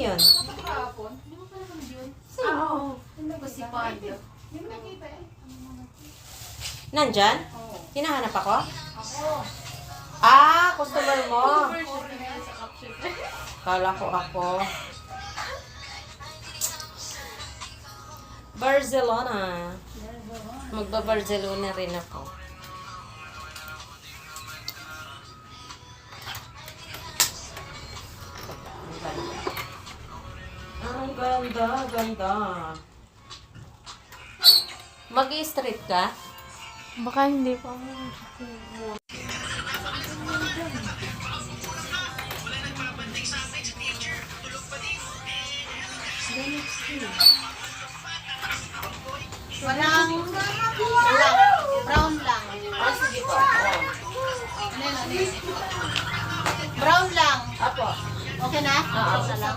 yun? Kahapon. Hindi mo pala kami yun. Sino? Kasi Pando. Hindi mo nakita eh. Nandyan? Oo. Hinahanap ako? Ako. Ah, customer mo. Version na yan sa caption. Kala ko ako. Barcelona. Magba-Barcelona rin ako. Ang ganda, ganda. Mag-i-street ka? Baka hindi pa mo. Walang brown lang. Ah, sige po. Brown lang. Apo. Okay na? Oo. Brown na lang.